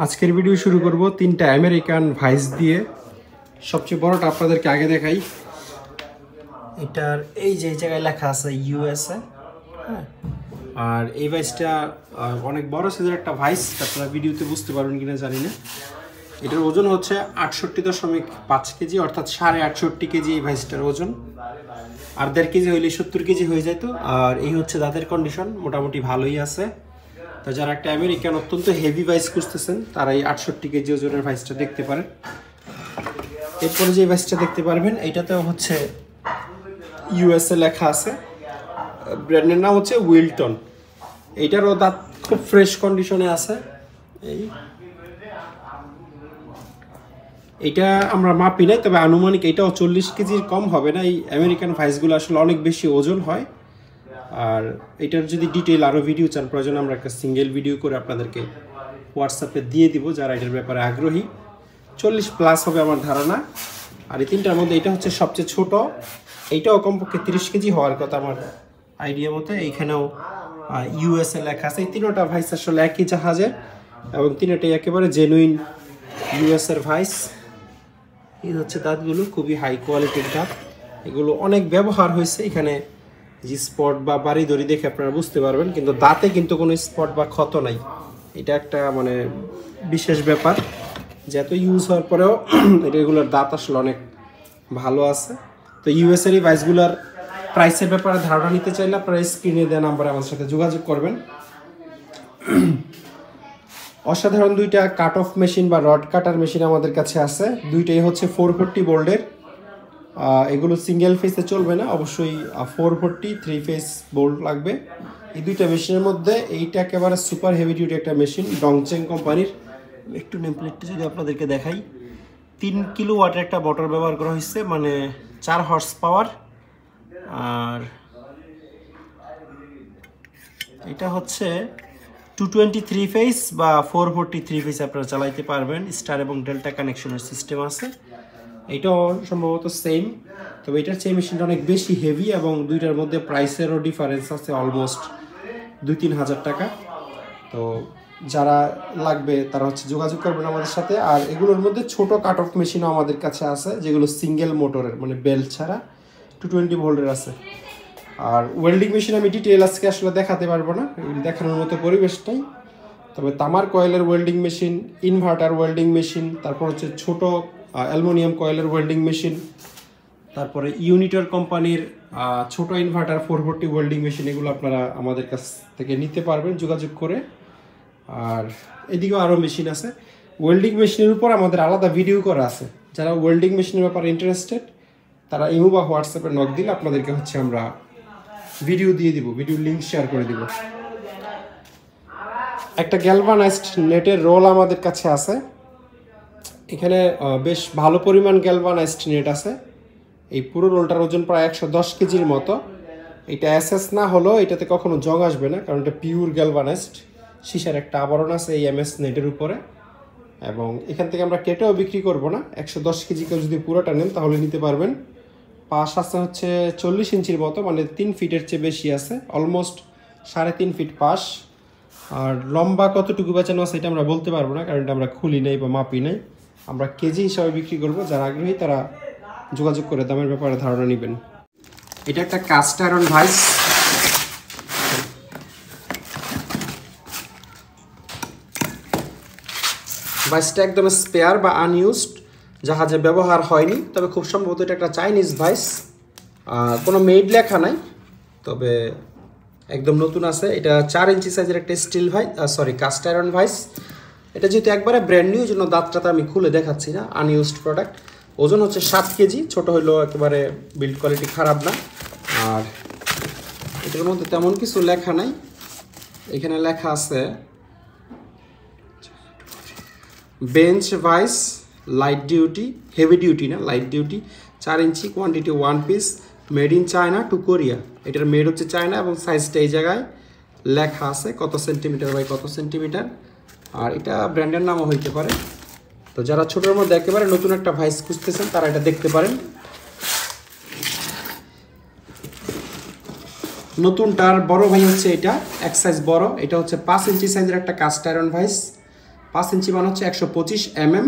আজকের ভিডিও শুরু করব তিনটা আমেরিকান ভাইস দিয়ে। সবচেয়ে বড়টা আপনাদেরকে আগে দেখাই। এটার এই যে জায়গায় লেখা আছে ইউএসএ, হ্যাঁ। আর এই ভাইসটা অনেক বড় সাইজের একটা ভাইস, আপনারা ভিডিওতে বুঝতে পারবেন কিনা জানি না। এটার ওজন হচ্ছে 68.5 কেজি, অর্থাৎ 68.5 কেজি এই ভাইসটার ওজন। আর 1.5 কেজি হইলে 70 কেজি হয়ে যেত। আর এই হচ্ছে দাঁতের কন্ডিশন, মোটামুটি ভালোই আছে। তো যারা একটা আমেরিকান অত্যন্ত হেভি ভাইস খুঁজতেছেন তারা এই 68 কেজি ওজনের ভাইসটা দেখতে পারেন। এরপরে যে ভাইসটা দেখতে পারবেন এইটাতেও হচ্ছে ইউএসএ লেখা আছে, ব্র্যান্ডের নাম হচ্ছে উইলটন। এইটারও দাঁত খুব ফ্রেশ কন্ডিশনে আছে। এইটা আমরা মাপি নাই, তবে আনুমানিক এটাও 40 কেজির কম হবে না। এই আমেরিকান ভাইসগুলো আসলে অনেক বেশি ওজন হয়। আর এটার যদি ডিটেইল আরও ভিডিও চান, প্রয়োজন আমরা একটা সিঙ্গেল ভিডিও করে আপনাদেরকে হোয়াটসঅ্যাপে দিয়ে দিব যারা এটার ব্যাপারে আগ্রহী। 40+ হবে আমার ধারণা। আর এই তিনটার মধ্যে এটা হচ্ছে সবচেয়ে ছোট। এইটাও কমপক্ষে 30 কেজি হওয়ার কথা আমার আইডিয়া মতো। এইখানেও ইউএসএ লেখা আছে। এই তিনটা ভাইস আসলে একই জাহাজের এবং তিনটাই একেবারে জেনুইন ইউএসএর ভাইস। এই হচ্ছে দাঁতগুলো, খুবই হাই কোয়ালিটির দাঁত। এগুলো অনেক ব্যবহার হয়েছে। এখানে যে স্পট বা বাড়ি দড়ি দেখে আপনারা বুঝতে পারবেন, কিন্তু দাঁতে কিন্তু কোনো স্পট বা ক্ষত নাই। এটা একটা মানে বিশেষ ব্যাপার, যত ইউজ হওয়ার পরেও এগুলোর দাঁত আসলে অনেক ভালো আছে। তো ইউএসএর এই ভাইসগুলোর প্রাইসের ব্যাপারে ধারণা নিতে চাইলে আপনারা স্ক্রিনে দেওয়া নাম্বারে আমার সাথে যোগাযোগ করবেন। অসাধারণ দুইটা কাট অফ মেশিন বা রড কাটার মেশিন আমাদের কাছে আছে। দুইটাই হচ্ছে 440 বোল্ডের। এগুলো সিঙ্গেল ফেসে চলবে না, অবশ্যই 440 3 ফেস বোল্ট লাগবে। এই দুইটা মেশিনের মধ্যে এইটা একেবারে সুপার হেভি ডিউটি একটা মেশিন, ডংচেং কোম্পানির। একটু নেমপ্লেটটা যদি আপনাদেরকে দেখাই, 3 কিলোওয়াটের একটা মোটর ব্যবহার করা হয়েছে, মানে 4 হর্স পাওয়ার। আর এটা হচ্ছে 223 ফেস বা 443 ফেস আপনারা চালাইতে পারবেন। স্টার এবং ডেল্টা কানেকশনের সিস্টেম আছে। এটাও সম্ভবত সেম, তবে এটার চেয়ে মেশিনটা অনেক বেশি হেভি এবং দুইটার মধ্যে প্রাইসেরও ডিফারেন্স আছে অলমোস্ট 2-3 হাজার টাকা। তো যারা লাগবে তারা হচ্ছে যোগাযোগ করবেন আমাদের সাথে। আর এগুলোর মধ্যে ছোট কাট অফ মেশিনও আমাদের কাছে আছে, যেগুলো সিঙ্গেল মোটরের, মানে বেল্ট ছাড়া 220 ভোল্টের আছে। আর ওয়েল্ডিং মেশিন আমি ডিটেইল আজকে আসলে দেখাতে পারবো না, দেখানোর মতো পরিবেশটাই। তবে তামার কয়েলের welding machine, inverter welding machine, তারপর হচ্ছে ছোট অ্যালুমিনিয়াম কয়েলের ওয়েল্ডিং মেশিন, তারপরে ইউনিটর কোম্পানির ছোট ইনভার্টার 440 ওয়েল্ডিং মেশিন, এগুলো আপনারা আমাদের কাছ থেকে নিতে পারবেন যোগাযোগ করে। আর এদিকেও আরও মেশিন আছে। ওয়েল্ডিং মেশিনের উপর আমাদের আলাদা ভিডিও করা আছে। যারা ওয়েল্ডিং মেশিনের ব্যাপারে ইন্টারেস্টেড তারা ইমো বা হোয়াটসঅ্যাপে নক দিলে আপনাদেরকে হচ্ছে আমরা ভিডিও দিয়ে দিব, ভিডিও লিঙ্ক শেয়ার করে দিব। একটা গ্যালভানাইজড নেটের রোল আমাদের কাছে আছে। এখানে বেশ ভালো পরিমাণ গ্যালভানাইজড নেট আছে। এই পুরো রোলটার ওজন প্রায় 110 কেজির মতো। এটা এসএস না হলেও এটাতে কখনো জং আসবে না, কারণ এটা পিওর গ্যালভানাইজড। সীসার একটা আবরণ আছে এই এমএস নেটের উপরে, এবং এখান থেকে আমরা কেটেও বিক্রি করব না। 110 কেজি কেউ যদি পুরোটা নেন তাহলে নিতে পারবেন। পাশ আছে হচ্ছে 40 ইঞ্চির মতো, মানে 3 ফিটের চেয়ে বেশি আছে, অলমোস্ট 3.5 ফিট পাশ। আর লম্বা কতটুকু বেচানো আছে এটা আমরা বলতে পারবো না, কারণ এটা আমরা খুলি নাই বা মাপি নাই। আমরা কেজি হিসাবে বিক্রি করব। যারা আগ্রহী তারা যোগাযোগ করে দামের ব্যাপারে ধারণা নেবেন। এটা একটা কাস্ট আয়রন ভাইস। ভাইসটা একদম স্পেয়ার বা আনইউজড, জাহাজে ব্যবহার হয়নি। তবে খুব সম্ভবত এটা একটা চাইনিজ ভাইস। কোনো মেড লেখা নাই, তবে একদম নতুন আছে। এটা 4 ইঞ্চি সাইজের একটা steel vice, cast iron vice. এটা যেহেতু একবারে ব্র্যান্ড নিউ, জন্য দাঁতটা আমি খুলে দেখাচ্ছি না, আনইউজড প্রোডাক্ট। ওজন হচ্ছে 7 কেজি, ছোট হইলেও একেবারে বিল্ড কোয়ালিটি খারাপ না। আর এটার মধ্যে তেমন কিছু লেখা নাই। এখানে লেখা আছে bench vice light duty, heavy duty না, light duty, 4 inch, quantity 1 piece, made in China to Korea. এটার মেড হচ্ছে চায়না এবং সাইজটা এই জায়গায় লেখা আছে কত সেন্টিমিটার বাই কত সেন্টিমিটার। আর এটা ব্র্যান্ডের নামও হইতে পারে। তো যারা ছোটোর মধ্যে একেবারে নতুন একটা ভাইস খুঁজতেছেন তারা এটা দেখতে পারেন। নতুনটার বড় ভাই হচ্ছে এটা, এক সাইজ বড়। এটা হচ্ছে 5 ইঞ্চি সাইজের একটা কাস্ট আয়রন ভাইস। 5 ইঞ্চি মানে হচ্ছে 125 mm।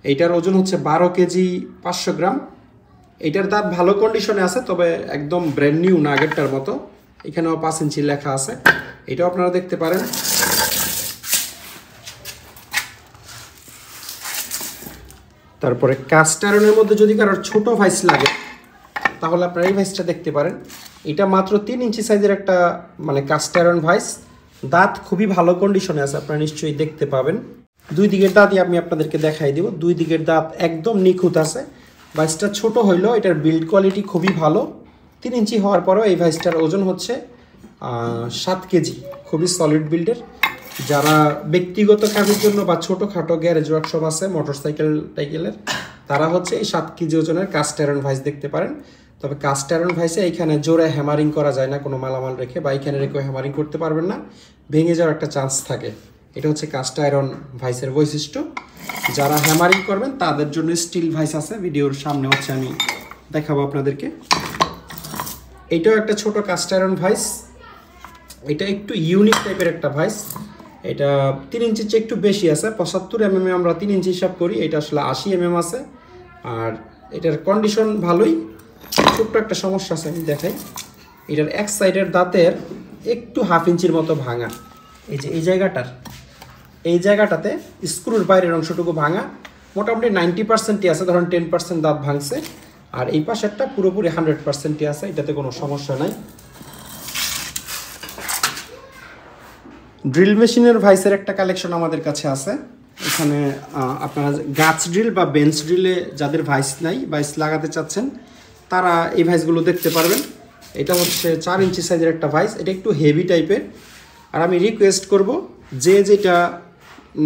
এইটার ওজন হচ্ছে 12 কেজি 500 গ্রাম। এটার দাঁত ভালো কন্ডিশনে আছে, তবে একদম ব্র্যান্ড নিউ না আগেরটার মতো। এখানেও 5 ইঞ্চি লেখা আছে, এটাও আপনারা দেখতে পারেন। তারপরে কাস্ট আয়রনের মধ্যে যদি কারোর ছোট ভাইস লাগে তাহলে আপনারা এই ভাইসটা দেখতে পারেন। এটা মাত্র 3 ইঞ্চি সাইজের একটা মানে কাস্ট আয়রন ভাইস। দাঁত খুবই ভালো কন্ডিশনে আছে, আপনারা নিশ্চয়ই দেখতে পাবেন। দুই দিকের দাঁতই আমি আপনাদেরকে দেখাই দিব। দুই দিকের দাঁত একদম নিখুঁত আছে। ভাইসটা ছোট হইলেও এটার বিল্ড কোয়ালিটি খুবই ভালো। 3 ইঞ্চি হওয়ার পরেও এই ভাইসটার ওজন হচ্ছে 7 কেজি, খুবই সলিড বিল্ডের। যারা ব্যক্তিগত কাজের জন্য বা ছোটোখাটো গ্যারেজ ওয়ার্কশপ আছে মোটরসাইকেল টাইকেলের, তারা হচ্ছে এই 7 কেজি ওজনের কাস্ট আয়রন ভাইস দেখতে পারেন। তবে কাস্ট আয়রন ভাইসে এইখানে জোরে হ্যামারিং করা যায় না কোনো মালামাল রেখে, বা এইখানে রেখেও হ্যামারিং করতে পারবেন না, ভেঙে যাওয়ার একটা চান্স থাকে। এটা হচ্ছে কাস্ট আয়রন ভাইসের বৈশিষ্ট্য। যারা হ্যামারিং করবেন তাদের জন্য স্টিল ভাইস আছে, ভিডিওর সামনে হচ্ছে আমি দেখাবো আপনাদেরকে। এইটাও একটা ছোট কাস্ট আয়রন ভাইস। এটা একটু ইউনিক টাইপের একটা ভাইস। এটা 3 ইঞ্চির চেয়ে একটু বেশি আছে, 75 mm আমরা 3 ইঞ্চি হিসাব করি, এটা আসলে 80 mm আছে। আর এটার কন্ডিশন ভালোই, ছোট্ট একটা সমস্যা আছে, আমি দেখাই। এটার এক সাইডের দাঁতের একটু 1/2 ইঞ্চির মতো ভাঙা। এই যে এই জায়গাটাতে স্ক্রুর বাইরের অংশটুকু ভাঙা। মোটামুটি 90%ই আছে, ধরুন 10% দাঁত ভাঙছে। আর এই পাশেরটা পুরোপুরি 100%ই আছে, এটাতে কোনো সমস্যা নাই। ড্রিল মেশিনের ভাইসের একটা কালেকশন আমাদের কাছে আছে। এখানে আপনারা গাছ ড্রিল বা বেঞ্চ ড্রিলে যাদের ভাইস নাই, ভাইস লাগাতে চাচ্ছেন, তারা এই ভাইসগুলো দেখতে পারবেন। এটা হচ্ছে 4 ইঞ্চি সাইজের একটা ভাইস। এটা একটু হেভি টাইপের। আর আমি রিকোয়েস্ট করব, যে যেটা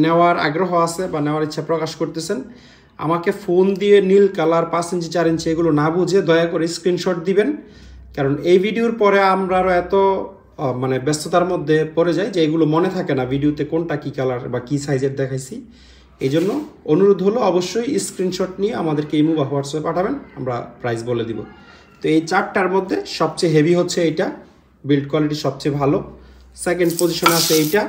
নেওয়ার আগ্রহ আছে বা নেওয়ার ইচ্ছা প্রকাশ করতেছেন, আমাকে ফোন দিয়ে নীল কালার 5 ইঞ্চি 4 ইঞ্চি এগুলো না বুঝে দয়া করে স্ক্রিনশট দিবেন। কারণ এই ভিডিওর পরে আমরা আরও এত মানে ব্যস্ততার মধ্যে পড়ে যায় যে এগুলো মনে থাকে না ভিডিওতে কোনটা কী কালার বা কী সাইজের দেখাইছি। এই জন্য অনুরোধ হলো অবশ্যই স্ক্রিনশট নিয়ে আমাদেরকে ইমো বা হোয়াটসঅ্যাপে পাঠাবেন, আমরা প্রাইস বলে দিব। তো এই 4টার মধ্যে সবচেয়ে হেভি হচ্ছে এইটা, বিল্ড কোয়ালিটি সবচেয়ে ভালো। সেকেন্ড পজিশনে আছে এইটা।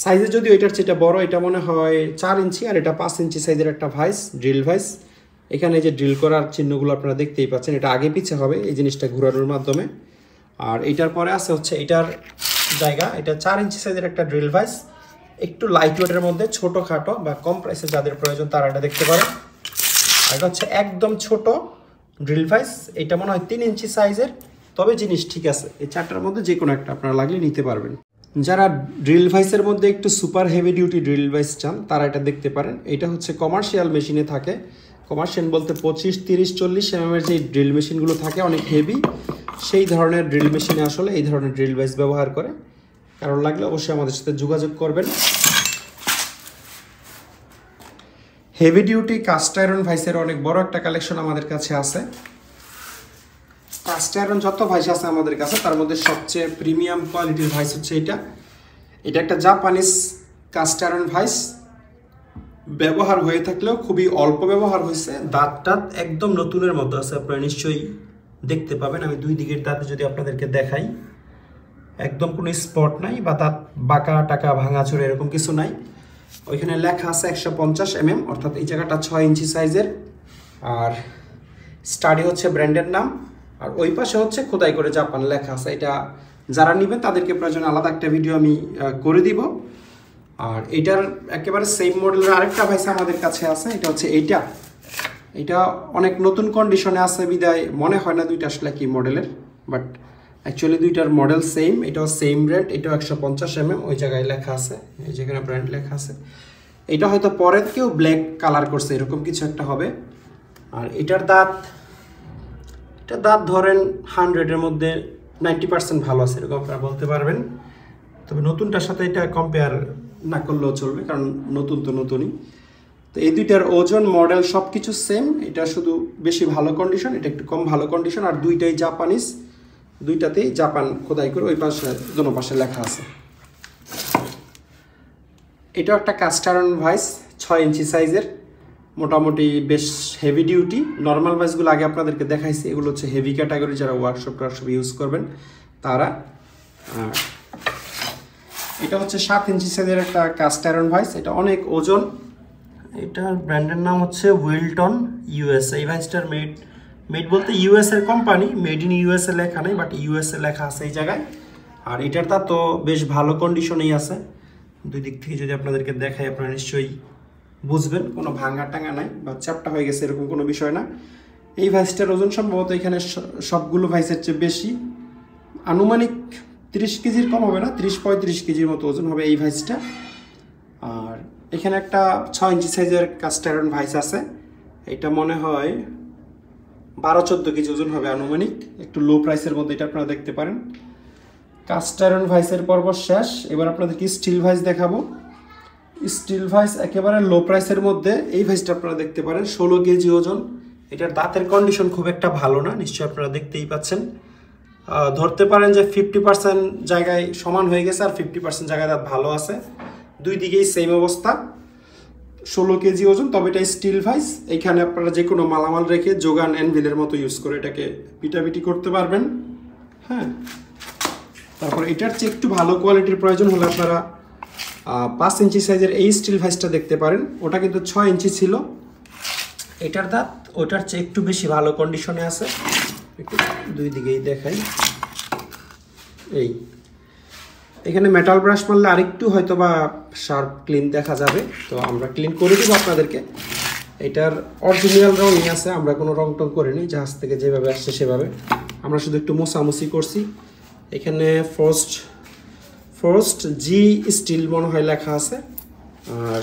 সাইজে যদি ওইটার চেয়ে বড়, এটা মনে হয় 4 ইঞ্চি, আর এটা 5 ইঞ্চি সাইজের একটা ভাইস, ড্রিল ভাইস। এখানে যে ড্রিল করার চিহ্নগুলো আপনারা দেখতেই পাচ্ছেন, এটা আগে পিছে হবে এই জিনিসটা ঘোরানোর মাধ্যমে। আর এটার পরে আছে হচ্ছে এটার জায়গা, এটা 4 ইঞ্চি সাইজের একটা ড্রিল ভাইস, একটু লাইট ওয়েটের মধ্যে, ছোটোখাটো বা কম প্রাইসে যাদের প্রয়োজন তারা এটা দেখতে পারেন। আর এটা হচ্ছে একদম ছোট ড্রিল ভাইস, এটা মনে হয় 3 ইঞ্চি সাইজের। তবে জিনিস ঠিক আছে, এই 4টার মধ্যে যে কোনো একটা আপনারা লাগলে নিতে পারবেন। যারা ড্রিল ভাইসের মধ্যে একটু super heavy duty drill vice চান, তারা এটা দেখতে পারেন। এটা হচ্ছে কমার্শিয়াল মেশিনে থাকে। কমার্শিয়াল বলতে 25, 30, 40 mm যে ড্রিল মেশিনগুলো থাকে অনেক হেভি, সেই ধরনের ড্রিল মেশিনে আসলে এই ধরনের ড্রিল ভাইস ব্যবহার করে। কারণ লাগলে অবশ্যই আমাদের সাথে যোগাযোগ করবেন। হেভি ডিউটি কাস্ট আয়রন ভাইসের অনেক বড় একটা কালেকশন আমাদের কাছে আছে। কাস্ট আয়রন যত ভাইস আছে আমাদের কাছে, তার মধ্যে সবচেয়ে প্রিমিয়াম কোয়ালিটির ভাইস হচ্ছে এটা। এটা একটা জাপানিজ কাস্ট আয়রন ভাইস। ব্যবহার হয়ে থাকলেও খুবই অল্প ব্যবহার হয়েছে। দাঁতটা একদম নতুনের মতো আছে, আপনারা নিশ্চয়ই দেখতে পাবেন। আমি দুই দিকের দাঁতে যদি আপনাদেরকে দেখাই, একদম কোনো স্পট নাই বা দাঁত বাঁকা টাকা ভাঙাচোরা এরকম কিছু নাই। ওইখানে লেখা আছে 150 mm, অর্থাৎ এই জায়গাটা 6 ইঞ্চি সাইজের। আর স্টাডি হচ্ছে ব্র্যান্ডের নাম। আর ওই পাশে হচ্ছে খোদাই করে জাপান লেখা আছে। এটা যারা নেবেন তাদেরকে প্রয়োজন আলাদা একটা ভিডিও আমি করে দিব। আর এটার একেবারে সেম মডেলের আরেকটা ভাইস আমাদের কাছে আছে। এটা হচ্ছে এটা অনেক নতুন কন্ডিশনে আছে বিদায় মনে হয় না দুইটা আসলে কি মডেলের, বাট অ্যাকচুয়ালি দুইটার মডেল সেম। এটাও সেম ব্র্যান্ড, এটাও 150 mm, ওই জায়গায় লেখা আছে, এই যেখানে ব্র্যান্ড লেখা আছে। এটা হয়তো পরে কেউ ব্ল্যাক কালার করছে, এরকম কিছু একটা হবে। আর এটার দাঁত ধরেন 100-এর মধ্যে 90% ভালো আছে, এরকম আপনারা বলতে পারবেন। তবে নতুনটার সাথে এটা কম্পেয়ার না করলেও চলবে, কারণ নতুন তো নতুনই। তো এই দুইটার ওজন, মডেল সব কিছু সেম। এটা শুধু বেশি ভালো কন্ডিশন, এটা একটু কম ভালো কন্ডিশন। আর দুইটাই জাপানিজ, দুইটাতেই জাপান খোদাই করে ওই পাশে দোনো পাশে লেখা আছে। এটাও একটা কাস্ট আয়রন ভাইস, 6 ইঞ্চি সাইজের, মোটামুটি বেশ হেভি ডিউটি। নর্মাল ভাইসগুলো আগে আপনাদেরকে দেখাইছি, এগুলো হচ্ছে হেভি ক্যাটাগরি, যারা ওয়ার্কশপ ইউজ করবেন তারা। এটা হচ্ছে 7 ইঞ্চি সাইজের একটা কাস্ট আয়রন ভাইস, এটা অনেক ওজন। এটার ব্র্যান্ডের নাম হচ্ছে উইলটন ইউএস। এই ভাইসটার মেড বলতে ইউএস এর কোম্পানি, মেড ইন ইউএসএ লেখা নেই, বাট ইউএসএ লেখা আছে এই জায়গায়। আর এটার তা তো বেশ ভালো কন্ডিশনেই আছে, দুই দিক থেকে যদি আপনাদেরকে দেখাই আপনারা নিশ্চয়ই বুঝবেন, কোনো ভাঙা টাঙা নাই বা চ্যাপটা হয়ে গেছে এরকম কোনো বিষয় না। এই ভাইসটার ওজন সম্ভবত এখানে সবগুলো ভাইসের চেয়ে বেশি, আনুমানিক 30 কেজির কম হবে না, 30-35 কেজির মতো ওজন হবে এই ভাইসটা। আর এখানে একটা 6 ইঞ্চি সাইজের কাস্ট আয়রন ভাইস আছে, এটা মনে হয় 12-14 কেজি ওজন হবে আনুমানিক, একটু লো প্রাইসের মধ্যে এটা আপনারা দেখতে পারেন। কাস্ট আয়রন ভাইসের পর্ব শেষ, এবার আপনাদেরকে স্টিল ভাইস দেখাবো। স্টিল ভাইস একেবারে লো প্রাইসের মধ্যে এই ভাইসটা আপনারা দেখতে পারেন, 16 কেজি ওজন। এটার দাঁতের কন্ডিশন খুব একটা ভালো না, নিশ্চয়ই আপনারা দেখতেই পাচ্ছেন। ধরতে পারেন যে 50% জায়গায় সমান হয়ে গেছে আর 50% জায়গায় দাঁত ভালো আছে, দুই দিকেই সেম অবস্থা। 16 কেজি ওজন, তবে এটা স্টিল ভাইস। এইখানে আপনারা যে কোনো মালামাল রেখে যোগান অ্যানভিলের মতো ইউজ করে এটাকে পিটাপিটি করতে পারবেন। হ্যাঁ, তারপর এটার চেয়ে একটু ভালো কোয়ালিটির প্রয়োজন হলে আপনারা 5 ইঞ্চি সাইজের এই স্টিল ভাইসটা দেখতে পারেন, ওটা কিন্তু 6 ইঞ্চি ছিল। এটার দাঁত ওটার চেয়ে একটু বেশি ভালো কন্ডিশনে আছে, একটু দুই দিকেই দেখাই। এই এখানে মেটাল ব্রাশ মারলে আরেকটু হয়তো বা শার্প ক্লিন দেখা যাবে, তো আমরা ক্লিন করে দিব আপনাদেরকে। এটার অরিজিনাল রঙই আছে, আমরা কোনো রং টং করিনি, জাহাজ থেকে যেভাবে আসছে সেভাবে, আমরা শুধু একটু মোছামুছি করছি। এখানে ফরস্ট জি স্টিল মনে হয় লেখা আছে। আর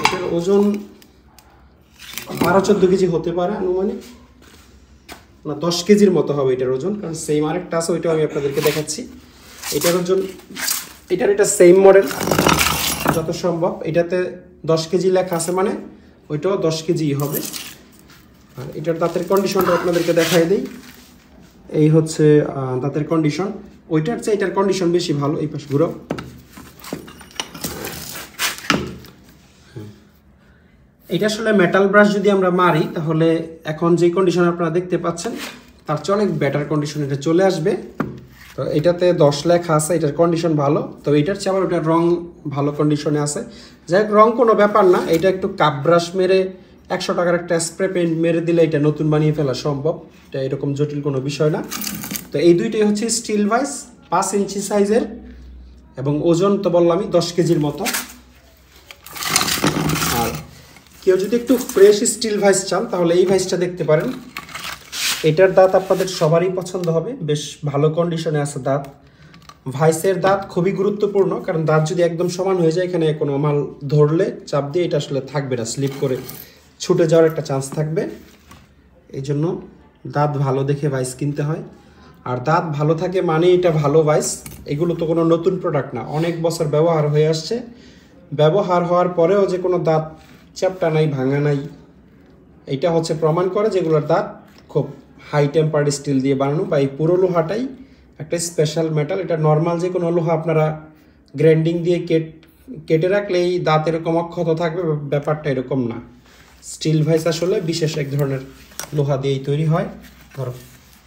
এটার ওজন 12-14 কেজি হতে পারে আনুমানিক, না 10 কেজির মতো হবে এটার ওজন, কারণ সেম আরেকটা আছে, ওইটাও আমি আপনাদেরকে দেখাচ্ছি। এটার ওজন, এটা সেম মডেল যত সম্ভব, এটাতে 10 কেজি লেখা আছে, মানে ওইটাও 10 কেজি হবে। আর এটার দাঁতের কন্ডিশনটা আপনাদেরকে দেখাই দিই। এই হচ্ছে দাঁতের কন্ডিশন, ওইটার চেয়ে এটার কন্ডিশন বেশি ভালো। এই পাশ ঘুরো, এটা আসলে মেটাল ব্রাশ যদি আমরা মারি তাহলে এখন যে কন্ডিশন আপনারা দেখতে পাচ্ছেন তার চেয়ে অনেক বেটার কন্ডিশন এটা চলে আসবে। তো এটাতে 10 লেখা আছে, এটার কন্ডিশন ভালো, তবে এটার চেয়ে আবার ওটার রং ভালো কন্ডিশনে আছে। যাই হোক, রং কোনো ব্যাপার না, এটা একটু কাপ ব্রাশ মেরে 100 টাকার একটা স্প্রে পেইন্ট মেরে দিলে এটা নতুন বানিয়ে ফেলা সম্ভব, এটা এরকম জটিল কোনো বিষয় না। তো এই দুইটাই হচ্ছে স্টিল ভাইস, 5 ইঞ্চি সাইজের, এবং ওজন তো বললামই 10 কেজির মতো। আর কেউ যদি একটু ফ্রেশ স্টিল ভাইস চান তাহলে এই ভাইসটা দেখতে পারেন। এটার দাঁত আপনাদের সবারই পছন্দ হবে, বেশ ভালো কন্ডিশনে আছে দাঁত। ভাইসের দাঁত খুবই গুরুত্বপূর্ণ, কারণ দাঁত যদি একদম সমান হয়ে যায় এখানে কোনো মাল ধরলে চাপ দিয়ে এটা আসলে থাকবে না, স্লিপ করে ছুটে যাওয়ার একটা চান্স থাকবে। এই জন্য দাঁত ভালো দেখে ভাইস কিনতে হয়, আর দাঁত ভালো থাকে মানে এটা ভালো ভাইস। এগুলো তো কোনো নতুন প্রোডাক্ট না, অনেক বছর ব্যবহার হয়ে আসছে, ব্যবহার হওয়ার পরেও যে কোনো দাঁত চ্যাপটা নাই, ভাঙা নাই, এটা হচ্ছে প্রমাণ করে যেগুলোর দাঁত খুব হাই টেম্পার্ড স্টিল দিয়ে বানানো, বা এই পুরো লোহাটাই একটা স্পেশাল মেটাল। এটা নর্মাল যে কোনো লোহা আপনারা গ্রাইন্ডিং দিয়ে কেটে রাখলে এই দাঁত এরকম অক্ষত থাকবে, ব্যাপারটা এরকম না। স্টিল ভাইস আসলে বিশেষ এক ধরনের লোহা দিয়েই তৈরি হয়। ধরো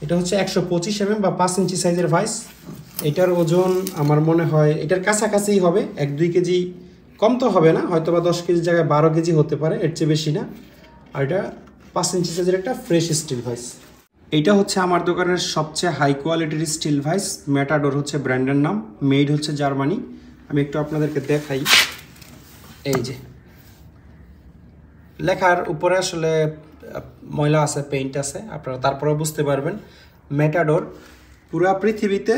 এটা হচ্ছে 125 mm বা 5 ইঞ্চি সাইজের ভাইস। এটার ওজন আমার মনে হয় এটার কাছাকাছিই হবে, 1-2 কেজি কম তো হবে না, হয়তো বা 10 কেজির জায়গায় 12 কেজি হতে পারে, এর চেয়ে বেশি না। আর এটা 5 ইঞ্চি সাইজের একটা ফ্রেশ স্টিল ভাইস। এইটা হচ্ছে আমার দোকানের সবচেয়ে হাই কোয়ালিটির স্টিল ভাইস, ম্যাটাডোর হচ্ছে ব্র্যান্ডের নাম, মেড হচ্ছে জার্মানি। আমি একটু আপনাদেরকে দেখাই, এই যে লেখার উপরে আসলে ময়লা আছে, পেইন্ট আছে, আপনারা তারপরেও বুঝতে পারবেন। ম্যাটাডোর পুরা পৃথিবীতে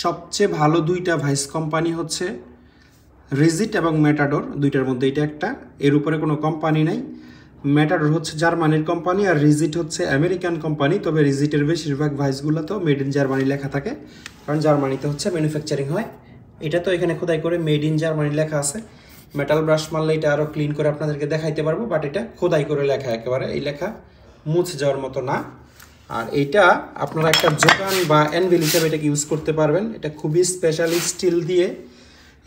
সবচেয়ে ভালো দুইটা ভাইস কোম্পানি হচ্ছে রিজিট এবং ম্যাটাডোর, দুইটার মধ্যে এটা একটা, এর উপরে কোনো কোম্পানি নাই। ম্যাটাডোর হচ্ছে জার্মানির কোম্পানি আর রিজিট হচ্ছে আমেরিকান কোম্পানি, তবে রিজিটের বেশিরভাগ ভাইসগুলো তো মেড ইন জার্মানি লেখা থাকে, কারণ জার্মানিতে হচ্ছে ম্যানুফ্যাকচারিং হয়। এটা তো এখানে খোদাই করে মেড ইন জার্মানি লেখা আছে। মেটাল ব্রাশ মারলে এটা আরও ক্লিন করে আপনাদেরকে দেখাইতে পারবো, বাট এটা খোদাই করে লেখা, একেবারে এই লেখা মুছে যাওয়ার মতো না। আর এইটা আপনারা একটা যোগান বা অ্যানভিল হিসাবে এটাকে ইউজ করতে পারবেন। এটা খুবই স্পেশালি স্টিল দিয়ে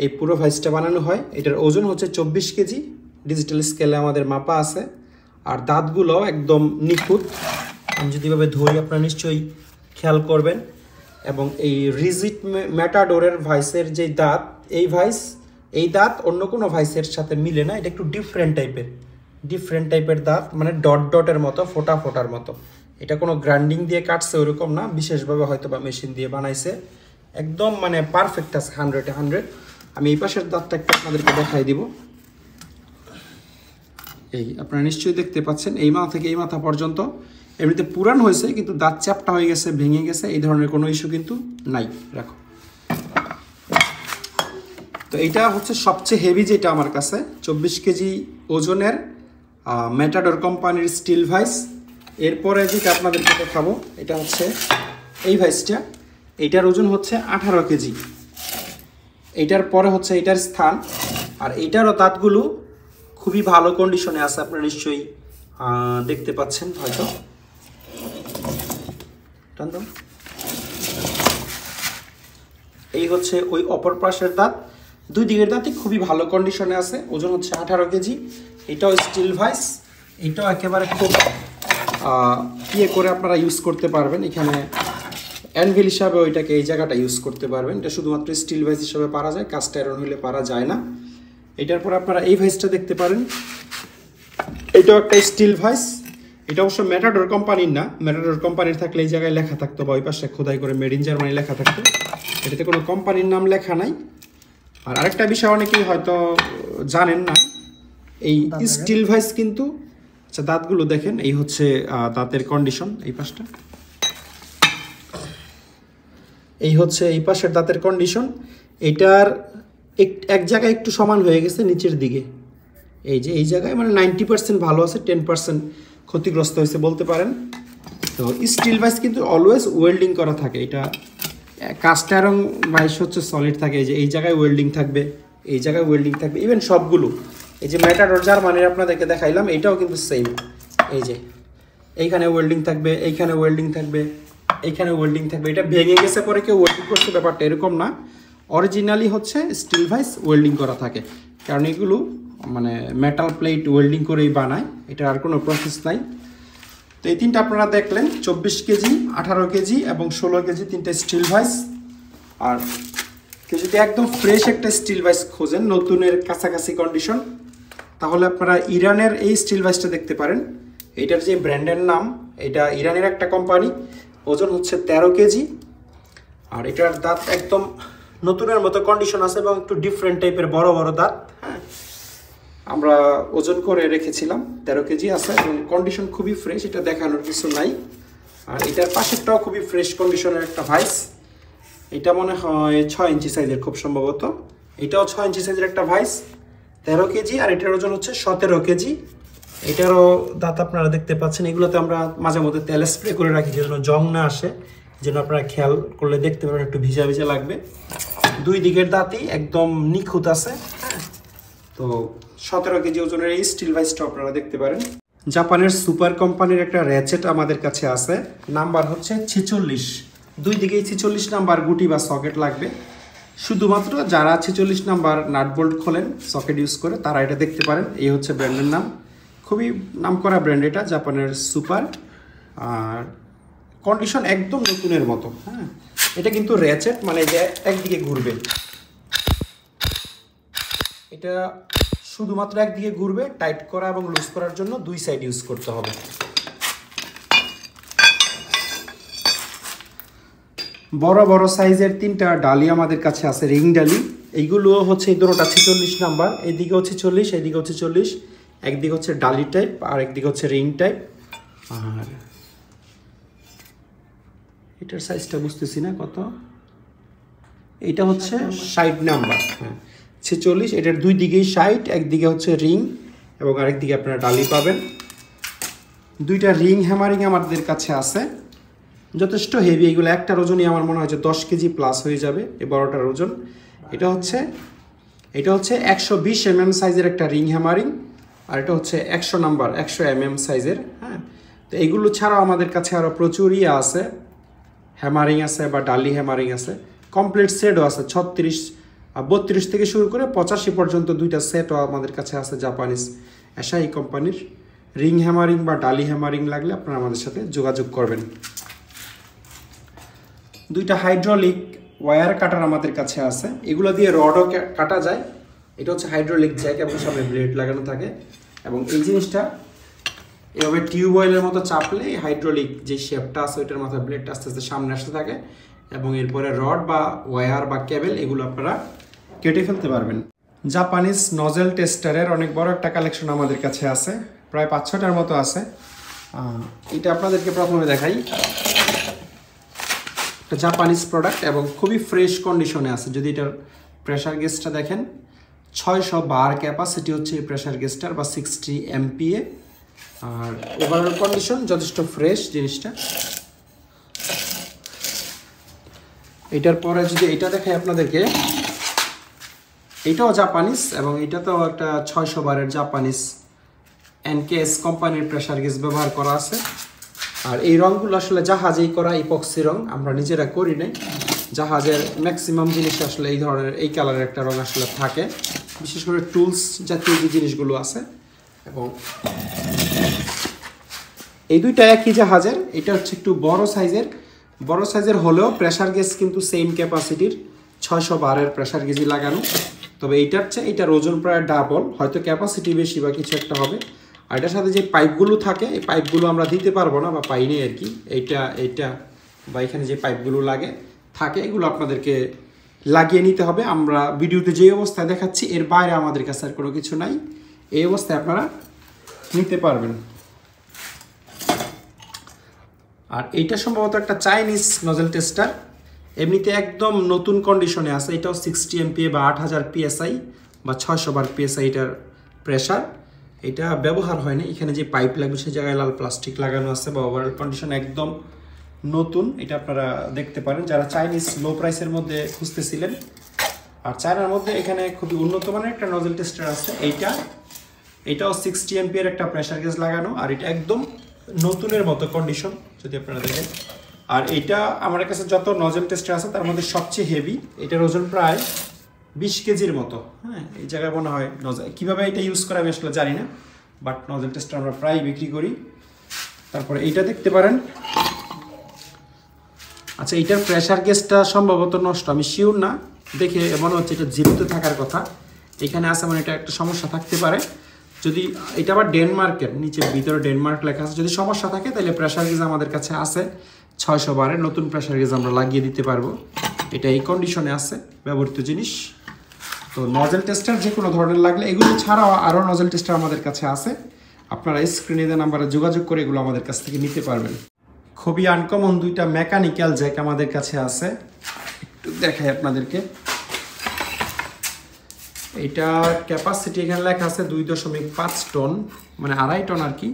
এই পুরো ভাইসটা বানানো হয়। এটার ওজন হচ্ছে 24 কেজি, ডিজিটাল স্কেলে আমাদের মাপা আছে। আর দাঁতগুলো একদম নিখুঁত, আমি যদি এভাবে ধরি আপনারা নিশ্চয়ই খেয়াল করবেন, এবং এই রিজিট ম্যাটাডোরের ভাইসের যে দাঁত, এই দাঁত অন্য কোনো ভাইসের সাথে মিলে না। এটা একটু ডিফারেন্ট টাইপের দাঁত, মানে ডট ডটের মতো, ফোটা ফোটার মতো। এটা কোনো গ্রাইন্ডিং দিয়ে কাটছে ওরকম না, বিশেষভাবে হয়তো বা মেশিন দিয়ে বানাইছে। একদম মানে পারফেক্ট আছে, 100-এ 100। আমি এই পাশের দাঁতটা একটু আপনাদেরকে দেখাই দিব। এই আপনারা নিশ্চয়ই দেখতে পাচ্ছেন, এই মাথা থেকে এই মাথা পর্যন্ত এমনিতে পুরান হয়েছে, কিন্তু দাঁত চ্যাপটা হয়ে গেছে, ভেঙে গেছে, এই ধরনের কোনো ইস্যু কিন্তু নাই। রাখো। তো এইটা হচ্ছে সবচেয়ে হেভি যেটা আমার কাছে, 24 কেজি ওজনের ম্যাটাডোর কোম্পানির স্টিল ভাইস। এরপরে যেটা আপনাদেরকে দেখাবো, এটা হচ্ছে এই ভাইসটা। এইটার ওজন হচ্ছে 18 কেজি। এইটার পরে হচ্ছে এইটার স্থান, আর এইটারও দাঁতগুলো খুবই ভালো কন্ডিশনে আছে, আপনারা নিশ্চয়ই দেখতে পাচ্ছেন হয়তো। এই হচ্ছে ওই অপর পাশের দাঁত, দুই দিকের দাঁতই খুবই ভালো কন্ডিশনে আছে, ওজন হচ্ছে 18 কেজি। এটাও স্টিল ভাইস, এটাও একেবারে খুব করে আপনারা ইউজ করতে পারবেন। এখানে অ্যানভিল হিসাবে ওইটাকে এই জায়গাটা ইউজ করতে পারবেন। এটা শুধুমাত্র স্টিল ভাইস হিসাবে পারা যায়, কাস্ট আয়রন হলে পারা যায় না। এটার পর আপনারা এই ভাইসটা দেখতে পারেন, এটাও একটা স্টিল ভাইস। এটা অবশ্য ম্যাটাডোর কোম্পানির না, ম্যাটাডোর কোম্পানির থাকলে এই জায়গায় লেখা থাকতো, বা ওই পাশে খোদাই করে মেড ইন জার্মানি লেখা থাকতো। এটাতে কোনো কোম্পানির নাম লেখা নাই। আর আরেকটা বিষয় অনেকেই হয়তো জানেন না, এই স্টিল ভাইস কিন্তু, আচ্ছা দাঁতগুলো দেখেন, এই হচ্ছে দাঁতের কন্ডিশন। এই পাশটা, এই হচ্ছে এই পাশের দাঁতের কন্ডিশন। এটার এক জায়গায় একটু সমান হয়ে গেছে নিচের দিকে, এই যে এই জায়গায় মানে 90% ভালো আছে, 10% ক্ষতিগ্রস্ত হয়েছে বলতে পারেন। তো স্টিল ভাইস কিন্তু অলওয়েজ ওয়েল্ডিং করা থাকে। এটা কাস্ট আয়রন ভাইস হচ্ছে সলিড থাকে, এই যে এই জায়গায় ওয়েল্ডিং থাকবে, এই জায়গায় ওয়েল্ডিং থাকবে, ইভেন সবগুলো। এই যে ম্যাটাডোর জার্মানির আপনাদেরকে দেখাইলাম, এটাও কিন্তু সেম। এই যে এইখানে ওয়েল্ডিং থাকবে, এইখানে ওয়েল্ডিং থাকবে, এইখানে ওয়েল্ডিং থাকবে। এটা ভেঙে গেছে পরে কেউ ওয়েল্ডিং করছে, ব্যাপারটা এরকম না। অরিজিনালি হচ্ছে স্টিল ভাইস ওয়েল্ডিং করা থাকে, কারণ এগুলো মানে মেটাল প্লেট ওয়েল্ডিং করেই বানায়, এটা আর কোনো প্রসেস নাই। তো এই তিনটা আপনারা দেখলেন, 24 কেজি, 18 কেজি এবং 16 কেজি, তিনটা স্টিল ভাইস। আর কেউ যদি একদম ফ্রেশ একটা স্টিল ভাইস খোঁজেন, নতুনের কাছাকাছি কন্ডিশন, তাহলে আপনারা ইরানের এই স্টিল ভাইসটা দেখতে পারেন। এটার যে ব্র্যান্ডের নাম, এটা ইরানের একটা কোম্পানি, ওজন হচ্ছে 13 কেজি। আর এটার দাঁত একদম নতুনের মতো কন্ডিশন আছে, এবং একটু ডিফারেন্ট টাইপের বড় বড় দাঁত। হ্যাঁ, আমরা ওজন করে রেখেছিলাম, 13 কেজি আছে এবং কন্ডিশন খুবই ফ্রেশ, এটা দেখানোর কিছু নাই। আর এটার পাশেরটাও খুবই ফ্রেশ কন্ডিশনের একটা ভাইস। এটা মনে হয় 6 ইঞ্চি সাইজের খুব সম্ভবত। এটাও 6 ইঞ্চি সাইজের একটা ভাইস, 13 কেজি। আর এটার ওজন হচ্ছে 17 কেজি। এটারও দাঁত আপনারা দেখতে পাচ্ছেন। এগুলোতে আমরা মাঝে মধ্যে তেল স্প্রে করে রাখি, যেন জং না আসে, যেন আপনারা খেয়াল করলে দেখতে পারেন একটু ভিজা ভিজা লাগবে। দুই দিকের দাঁতই একদম নিখুঁত আছে। তো 17 কেজি ওজনের এই স্টিল ভাইসটা আপনারা দেখতে পারেন। জাপানের সুপার কোম্পানির একটা র্যাচেট আমাদের কাছে আছে, নাম্বার হচ্ছে 46। দুই দিকেই 46 নাম্বার গুটি বা সকেট লাগবে। শুধুমাত্র যারা 46 নাম্বার নাট বোল্ট খোলেন সকেট ইউজ করে, তারা এটা দেখতে পারেন। এই হচ্ছে ব্র্যান্ডের নাম, খুবই নামকরা ব্র্যান্ড এটা, জাপানের সুপার। আর কন্ডিশন একদম নতুনের মতো। হ্যাঁ, এটা কিন্তু র্যাচেট, মানে যে একদিকে ঘুরবে, এটা শুধুমাত্র একদিকে ঘুরবে। টাইট করা এবং লুজ করার জন্য দুই সাইড ইউজ করতে হবে। বড় বড় সাইজের তিনটা ডালি আমাদের কাছে আছে, রিং ডালি। এইগুলো হচ্ছে এই দুটোটা 46 নাম্বার, এইদিকে হচ্ছে 40, এইদিকে হচ্ছে 40। একদিকে হচ্ছে ডালি টাইপ আর একদিকে হচ্ছে রিং টাইপ। আর এটার সাইজটা বুঝতেছি না কত, এটা হচ্ছে 60 নাম্বার। হ্যাঁ, 46। এটার দুই দিকেই 60, একদিকে হচ্ছে রিং এবং আরেকদিকে আপনারা ডালি পাবেন। দুইটা রিং হ্যামারিং আমাদের কাছে আছে, যথেষ্ট হেভি। এগুলো একটার ওজনই আমার মনে হয় যে 10 কেজি প্লাস হয়ে যাবে, এই বড়টার ওজন। এটা হচ্ছে 120 mm সাইজের একটা রিং হ্যামারিং, আর এটা হচ্ছে 100 নাম্বার, 100 mm সাইজের। হ্যাঁ, তো এইগুলো ছাড়াও আমাদের কাছে আরও প্রচুর আছে, হ্যামারিং আছে বা ডালি হ্যামারিং আছে। কমপ্লিট সেটও আছে, 32 থেকে শুরু করে 85 পর্যন্ত দুইটা সেটও আমাদের কাছে আছে, জাপানিজ এসাই কোম্পানির। রিং হ্যামারিং বা ডালি হ্যামারিং লাগলে আপনারা আমাদের সাথে যোগাযোগ করবেন। দুইটা হাইড্রোলিক ওয়্যার কাটার আমাদের কাছে আছে, এগুলো দিয়ে রডও কাটা যায়। এটা হচ্ছে হাইড্রোলিক জ্যাক এবং সামনে ব্লেড লাগানো থাকে, এবং এই জিনিসটা এভাবে টিউবওয়েলের মতো চাপলে হাইড্রোলিক যে শেপটা আছে ওইটার মাথায় ব্লেডটা আস্তে আস্তে সামনে আসতে থাকে, এবং এরপরে রড বা ওয়্যার বা কেবল এগুলো আপনারা কেটে ফেলতে পারবেন। জাপানিজ নজেল টেস্টারের অনেক বড় একটা কালেকশন আমাদের কাছে আছে, প্রায় 5-6টার মতো আছে। এটা আপনাদেরকে প্রথমে দেখাই, একটা জাপানিজ প্রোডাক্ট এবং খুবই ফ্রেশ কন্ডিশনে আছে। যদি এটার প্রেশার গেজটা দেখেন, 600 বার ক্যাপাসিটি হচ্ছে এই প্রেশার গেজটার, বা 60 MPa, আর ওভারঅল কন্ডিশন যথেষ্ট ফ্রেশ জিনিসটা। এটার পরে যদি এটা দেখাই আপনাদেরকে, এটাও জাপানিজ এবং এটাতেও একটা 600 বারের জাপানিজ NKS কোম্পানির প্রেশার গেজ ব্যবহার করা আছে। আর এই রঙগুলো আসলে জাহাজেই করা ইপক্সি রং, আমরা নিজেরা করি নাই। জাহাজের ম্যাক্সিমাম জিনিস আসলে এই ধরনের এই কালারের একটা রং আসলে থাকে, বিশেষ করে টুলস জাতীয় যে জিনিসগুলো আছে। এবং এই দুইটা একই জাহাজের, এটা হচ্ছে একটু বড় সাইজের হলেও প্রেশার গেজ কিন্তু সেম ক্যাপাসিটির 600 বারের প্রেশার গেজই লাগানো। তবে এইটার চেয়ে এটার ওজন প্রায় ডাবল, হয়তো ক্যাপাসিটি বেশি বা কিছু একটা হবে। আর এটার সাথে যে পাইপগুলো থাকে, এই পাইপগুলো আমরা দিতে পারবো না বা পাইনি আর কি। এইটা বা এখানে যে পাইপগুলো থাকে এগুলো আপনাদেরকে লাগিয়ে নিতে হবে। আমরা ভিডিওতে যে অবস্থায় দেখাচ্ছি এর বাইরে আমাদের কাছে আর কোনো কিছু নাই, এই অবস্থায় আপনারা নিতে পারবেন। আর এইটা সম্ভবত একটা চাইনিজ নজেল টেস্টার, এমনিতে একদম নতুন কন্ডিশনে আছে। এটাও 60 MPa বা 8000 PSI বা 600 বার PSI এটার প্রেশার। এটা ব্যবহার হয়নি, এখানে যে পাইপ লাগবে সেই জায়গায় লাল প্লাস্টিক লাগানো আছে, বা ওভারঅল কন্ডিশন একদম নতুন। এটা আপনারা দেখতে পারেন যারা চাইনিজ লো প্রাইসের মধ্যে খুঁজতেছিলেন। আর চায়নার মধ্যে এখানে খুবই উন্নত মানের একটা নজেল টেস্টার আছে। এটাও 60 MPa একটা প্রেশার গেজ লাগানো, আর এটা একদম নতুনের মতো কন্ডিশন যদি আপনারা দেখেন। আর এটা আমার কাছে যত নজেল টেস্টার আছে তার মধ্যে সবচেয়ে হেভি, এটার ওজন প্রায় 20 কেজির মতো। হ্যাঁ, এই জায়গায় মনে হয় নজেল কীভাবে এটা ইউজ করে আমি আসলে জানি না, বাট নজেল টেস্টার আমরা প্রায় বিক্রি করি। তারপরে এইটা দেখতে পারেন। আচ্ছা, এইটার প্রেশার গেজটা সম্ভবত নষ্ট, আমি শিওর না, দেখে মনে হচ্ছে এটা জিরোতে থাকার কথা। এখানে আছে মানে এটা একটা সমস্যা থাকতে পারে। যদি এটা আবার ডেনমার্কের, নিচে ভিতরে ডেনমার্ক লেখা আছে, যদি সমস্যা থাকে তাহলে প্রেশার গেজ আমাদের কাছে আছে 600 বারের নতুন প্রেশার গেজ আমরা লাগিয়ে দিতে পারবো। এটা এই কন্ডিশনে আছে, ব্যবহৃত জিনিস। তো নজেল টেস্টার যে কোনো ধরনের লাগলে, এগুলো ছাড়াও আরও নজেল টেস্টার আমাদের কাছে আছে, আপনারা স্ক্রিনে দেওয়া নাম্বারে যোগাযোগ করে এগুলো আমাদের কাছ থেকে নিতে পারবেন। খুবই আনকমন দুইটা মেকানিক্যাল জ্যাক আমাদের কাছে আছে, একটু দেখাই আপনাদেরকে। এটা ক্যাপাসিটি এখানে লেখা আছে 2.5 টন, মানে 2.5 টন আর কি।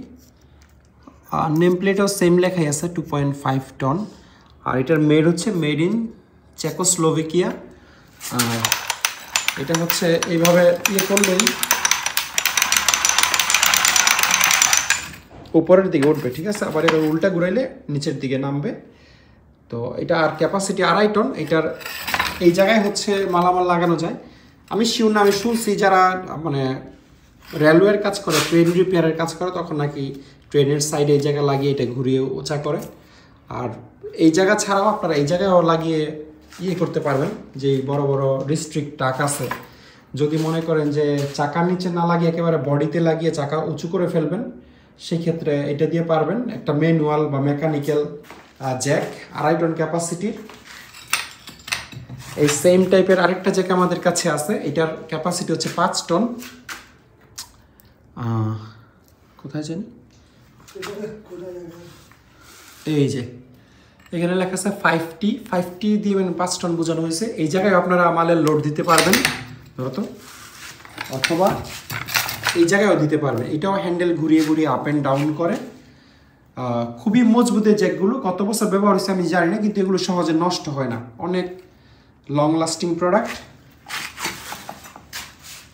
আর নেম প্লেটও সেম লেখাই আছে 2.5 টন। আর এটার মেড ইন চেকোস্লোভাকিয়া। আর এটা হচ্ছে এইভাবে করলেই উপরের দিকে উঠবে, ঠিক আছে। আবার এটা উল্টা ঘুরাইলে নিচের দিকে নামবে। তো এটা আর ক্যাপাসিটি 2.5 টন। এটার এই জায়গায় হচ্ছে মালামাল লাগানো যায়। আমি শিওর না, আমি শুনছি যারা মানে রেলওয়ের কাজ করে, ট্রেন রিপেয়ারের কাজ করে, তখন নাকি ট্রেনের সাইডে এই জায়গা লাগিয়ে এটা ঘুরিয়ে উঁচা করে। আর এই জায়গা ছাড়াও আপনারা এই জায়গায়ও লাগিয়ে করতে পারবেন, যে বড় বড় রিস্ট্রিক্ট টাক আছে। যদি মনে করেন যে চাকার নিচে না লাগিয়ে একেবারে বডিতে লাগিয়ে চাকা উঁচু করে ফেলবেন, সেই ক্ষেত্রে এটা দিয়ে পারবেন। একটা ম্যানুয়াল বা মেকানিক্যাল জ্যাক 2.5 টন ক্যাপাসিটির। এই সেম টাইপের আরেকটা জ্যাক আমাদের কাছে আছে, এটার ক্যাপাসিটি হচ্ছে 5 টন। কোথায় জানি, এই যে এখানে লেখা আছে 5T দিয়ে মানে 5 টন বোঝানো হয়েছে। এই জায়গায় আপনারা মালের লোড দিতে পারবেন ধরো তো, অথবা এই জায়গায়ও দিতে পারবেন। এটাও হ্যান্ডেল ঘুরিয়ে ঘুরিয়ে আপ অ্যান্ড ডাউন করে। খুবই মজবুতের জ্যাকগুলো, কত বছর ব্যবহার হয়েছে আমি জানি না, কিন্তু এগুলো সহজে নষ্ট হয় না, অনেক লং লাস্টিং প্রোডাক্ট।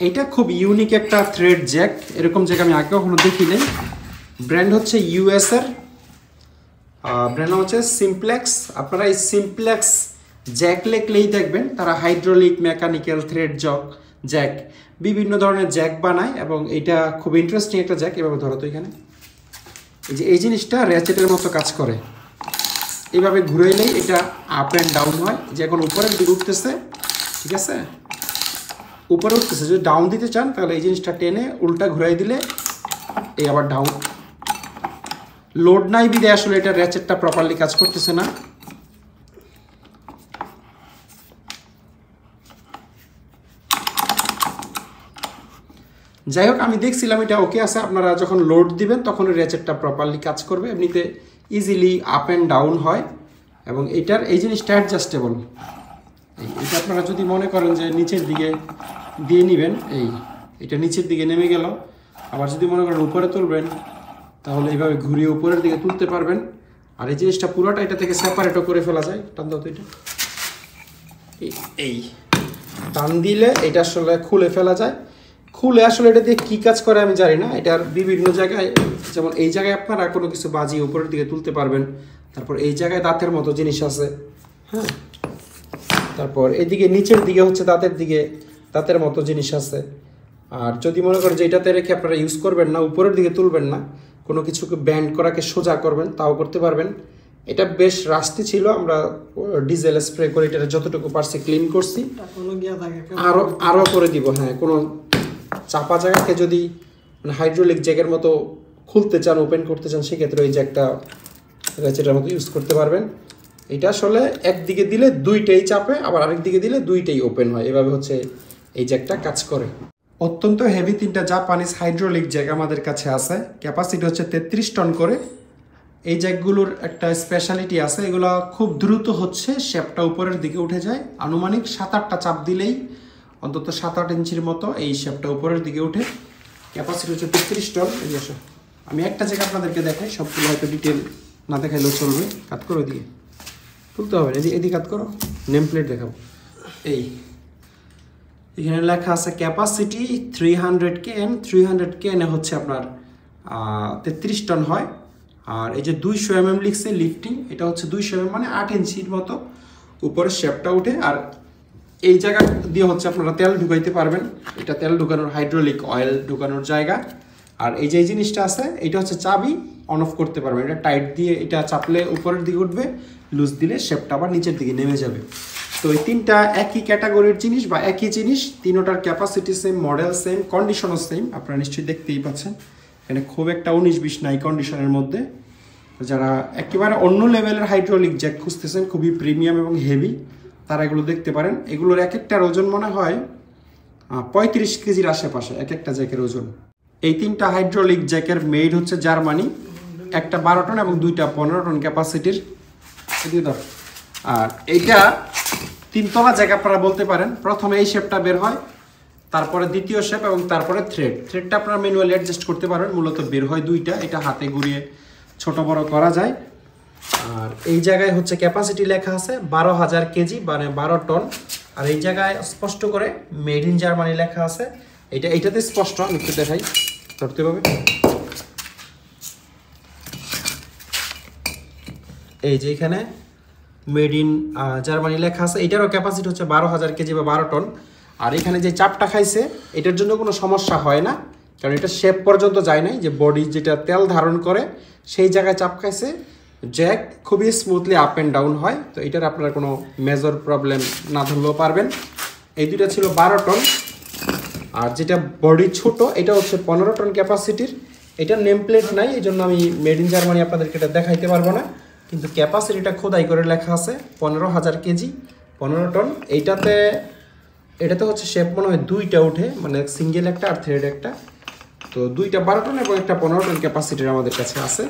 এটা খুব ইউনিক একটা থ্রেড জ্যাক, এরকম জ্যাক আমি আগে কখনো দেখি নাই। ব্র্যান্ড হচ্ছে US এর, ব্র্যান্ড হচ্ছে সিমপ্লেক্স। আপনারা এই সিমপ্লেক্স জ্যাক লেখলেই দেখবেন তারা হাইড্রোলিক, মেকানিক্যাল, থ্রেড জ্যাক বিভিন্ন ধরনের জ্যাক বানায়। এবং এটা খুব ইন্টারেস্টিং একটা জ্যাক। এভাবে ধরো তো, এখানে এই যে এই জিনিসটা র্যাচেটের মতো কাজ করে। এইভাবে ঘুরাইলেই এটা আপ অ্যান্ড ডাউন হয়, যে এখন উপরের দিকে উঠতেছে, ঠিক আছে, উপরে উঠতেছে। যদি ডাউন দিতে চান তাহলে এই জিনিসটা টেনে উল্টা ঘুরাই দিলে এই আবার ডাউন। লোড নাই বিদে আসলে এটা র্যাচেটটা প্রপারলি কাজ করতেছে না। যাই হোক, আমি দেখছিলাম এটা ওকে আছে। আপনারা যখন লোড দিবেন তখন র্যাচেটটা প্রপারলি কাজ করবে, এমনিতে ইজিলি আপ অ্যান্ড ডাউন হয়। এবং এটার এই জিনিসটা অ্যাডজাস্টেবল। এটা আপনারা যদি মনে করেন যে নিচের দিকে দিয়ে নেবেন, এটা নিচের দিকে নেমে গেল, আবার যদি মনে করেন উপরে তুলবেন তাহলে এইভাবে ঘুরিয়ে উপরের দিকে তুলতে পারবেন। আর এই জিনিসটা পুরোটা এটা থেকে সেপারেটও করে ফেলা যায়। টান দাও তো এটা, এই টান দিলে এটা আসলে খুলে ফেলা যায়। খুলে আসলে এটা দিয়ে কী কাজ করে আমি জানি না। এটার বিভিন্ন জায়গায়, যেমন এই জায়গায় আপনারা কোনো কিছু বাজিয়ে উপরের দিকে তুলতে পারবেন। তারপর এই জায়গায় দাঁতের মতো জিনিস আছে, হ্যাঁ। তারপর এদিকে নিচের দিকে হচ্ছে দাঁতের মতো জিনিস আছে। আর যদি মনে করেন যে এটাতে রেখে আপনারা ইউজ করবেন না, উপরের দিকে তুলবেন না, কোনো কিছুকে ব্যান্ড করাকে সোজা করবেন, তাও করতে পারবেন। এটা বেশ রাস্তি ছিল, আমরা ডিজেল স্প্রে করে এটা যতটুকু পারছি ক্লিন করছি, আরও করে দিব। হ্যাঁ, কোনো চাপা জায়গাকে যদি মানে হাইড্রোলিক জ্যাকের মতো খুলতে চান, ওপেন করতে চান, সেক্ষেত্রে ওই জ্যাকটা র্যাচেটের মতো ইউজ করতে পারবেন। এটা আসলে একদিকে দিলে দুইটাই চাপে, আবার আরেক দিকে দিলে দুইটাই ওপেন হয়। এভাবে হচ্ছে এই জ্যাকটা কাজ করে। অত্যন্ত হেভি 3টা জাপানিজ হাইড্রোলিক জ্যাক আমাদের কাছে আছে। ক্যাপাসিটি হচ্ছে 33 টন করে। এই জ্যাকগুলোর একটা স্পেশালিটি আছে, এগুলো খুব দ্রুত হচ্ছে শেপটা উপরের দিকে উঠে যায়। আনুমানিক 7-8টা চাপ দিলেই অন্তত 7-8 ইঞ্চির মতো এই শেপটা উপরের দিকে উঠে। ক্যাপাসিটি হচ্ছে 33 টন। এই আসো, আমি একটা জ্যাক আপনাদেরকে দেখাই, সবগুলো হয়তো ডিটেল না দেখাইলেও চলবে। কাট করো, এদিকে তুলতে হবে, এদিকে কাট করো, নেম প্লেট দেখাবো। এখানে লেখা আছে ক্যাপাসিটি 300 kN। 300 kN হচ্ছে আপনার 33 টন হয়। আর এই যে 200 mm লিখছে লিফটিং, এটা হচ্ছে 200 mm মানে 8 ইঞ্চির মতো উপরে শেপটা উঠে। আর এই জায়গা দিয়ে হচ্ছে আপনারা তেল ঢুকাইতে পারবেন। এটা তেল ঢুকানোর, হাইড্রোলিক অয়েল ঢুকানোর জায়গা। আর এই যে জিনিসটা আছে, এটা হচ্ছে চাবি, অন অফ করতে পারবেন। এটা টাইট দিয়ে এটা চাপলে উপরের দিকে উঠবে, লুজ দিলে শেপটা আবার নিচের দিকে নেমে যাবে। তো এই 3টা একই ক্যাটাগরির জিনিস বা একই জিনিস, 3টার ক্যাপাসিটি সেম, মডেল সেম, কন্ডিশনও সেম। আপনারা নিশ্চয়ই দেখতেই পাচ্ছেন এখানে খুব একটা 19-20 নাই কন্ডিশনের মধ্যে। যারা একেবারে অন্য লেভেলের হাইড্রোলিক জ্যাক খুঁজতেছেন, খুবই প্রিমিয়াম এবং হেভি, তারা এগুলো দেখতে পারেন। এগুলোর এক একটার ওজন মনে হয় 35 কেজির আশেপাশে, এক একটা জ্যাকের ওজন। এই 3টা হাইড্রোলিক জ্যাকের মেড হচ্ছে জার্মানি। একটা 12 টন এবং 2টা 15 টন ক্যাপাসিটির। আর এইটা 3তলা জ্যাক আপনারা বলতে পারেন। প্রথমে এই শেপটা বের হয়, তারপরে দ্বিতীয় শেপ এবং তারপরে থ্রেডটা আপনারা ম্যানুয়ালি অ্যাডজাস্ট করতে পারবেন। মূলত বের হয় 2টা, এটা হাতে ঘুরিয়ে ছোট বড় করা যায়। আর এই জায়গায় হচ্ছে ক্যাপাসিটি লেখা আছে 12,000 কেজি, মানে 12 টন। আর এই জায়গায় স্পষ্ট করে মেড ইন জার্মানি লেখা আছে। এইটাতে স্পষ্ট, আমি একটু দেখাই, ধরতে পাবে। এই যে এখানে মেড ইন জার্মানি লেখা আছে। এটারও ক্যাপাসিটি হচ্ছে 12,000 কেজি বা 12 টন। আর এখানে যে চাপটা খাইছে, এটার জন্য কোনো সমস্যা হয় না, কারণ এটা শেপ পর্যন্ত যায় নাই। যে বডি যেটা তেল ধারণ করে সেই জায়গায় চাপ খাইছে। জ্যাক খুবই স্মুথলি আপ অ্যান্ড ডাউন হয়। তো এটার আপনারা কোনো মেজর প্রবলেম না ধরলেও পারবেন। এই দুইটা ছিল 12 টন। আর যেটা বডি ছোট, এটা হচ্ছে 15 টন ক্যাপাসিটির। এটার নেম প্লেট নাই, এই জন্য আমি মেড ইন জার্মানি আপনাদেরকে এটা দেখাইতে পারবো না। কিন্তু ক্যাপাসিটিটা খোদাই করে লেখা আছে 15,000 কেজি, 15 টন। এটাতে হচ্ছে শেপ মনে হয় 2টা উঠে, মানে সিঙ্গেল একটা আর থ্রেড একটা। তো 2টা 12 টন এবং একটা 15 টন ক্যাপাসিটির আমাদের কাছে আছে।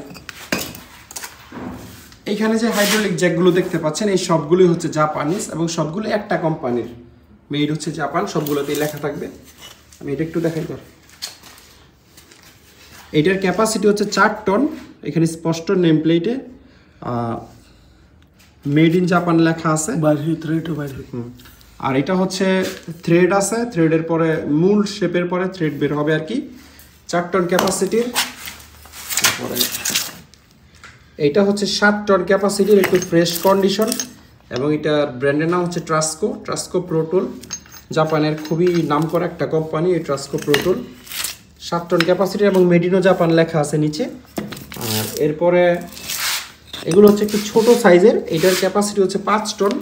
এইখানে যে হাইড্রোলিক জ্যাকগুলো দেখতে পাচ্ছেন, এই সবগুলোই হচ্ছে জাপানিজ এবং সবগুলো একটা কোম্পানির, মেড হচ্ছে জাপান, সবগুলোতেই লেখা থাকবে। আমি এটা একটু দেখাই কর। এইটার ক্যাপাসিটি হচ্ছে 4 টন। এখানে স্পষ্ট নেম প্লেটে মেড ইন জাপান লেখা আছে। আর এটা হচ্ছে থ্রেড আছে, থ্রেডের পরে মূল শেপের পরে থ্রেড বের হবে আর কি। 4 টন ক্যাপাসিটির। তারপরে এইটা হচ্ছে 7 টন ক্যাপাসিটির, একটু ফ্রেশ কন্ডিশন। এবং এটার ব্র্যান্ডের নাম হচ্ছে ট্রাস্কো প্রোটুল। জাপানের খুবই নামকরা একটা কোম্পানি এই ট্রাস্কো প্রোটুল। 7 টন ক্যাপাসিটি এবং মেড ইন জাপান লেখা আছে নিচে। আর এরপরে এগুলো হচ্ছে একটু ছোট সাইজের, এটার ক্যাপাসিটি হচ্ছে 5 টন।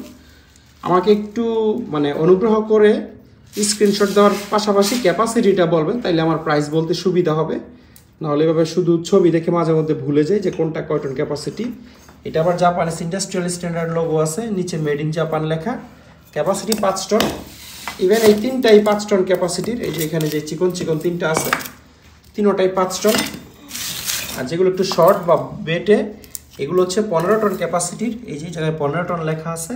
আমাকে একটু মানে অনুগ্রহ করে স্ক্রিনশট দেওয়ার পাশাপাশি ক্যাপাসিটিটা বলবেন, তাইলে আমার প্রাইস বলতে সুবিধা হবে। নাহলে এভাবে শুধু ছবি দেখে মাঝে মধ্যে ভুলে যাই যে কোনটা কয় টন ক্যাপাসিটি। এটা আবার জাপানিজ ইন্ডাস্ট্রিয়াল স্ট্যান্ডার্ড লোগো আছে, নিচে মেড ইন জাপান লেখা, ক্যাপাসিটি 5 টন। ইভেন এই তিনটাই 5 টন ক্যাপাসিটির। এই যে এখানে যে চিকন চিকন তিনটা আছে, তিনোটাই 5 টন। আর যেগুলো একটু শর্ট বা বেটে এগুলো হচ্ছে 15 টন ক্যাপাসিটির। এই যে জায়গায় 15 টন লেখা আছে,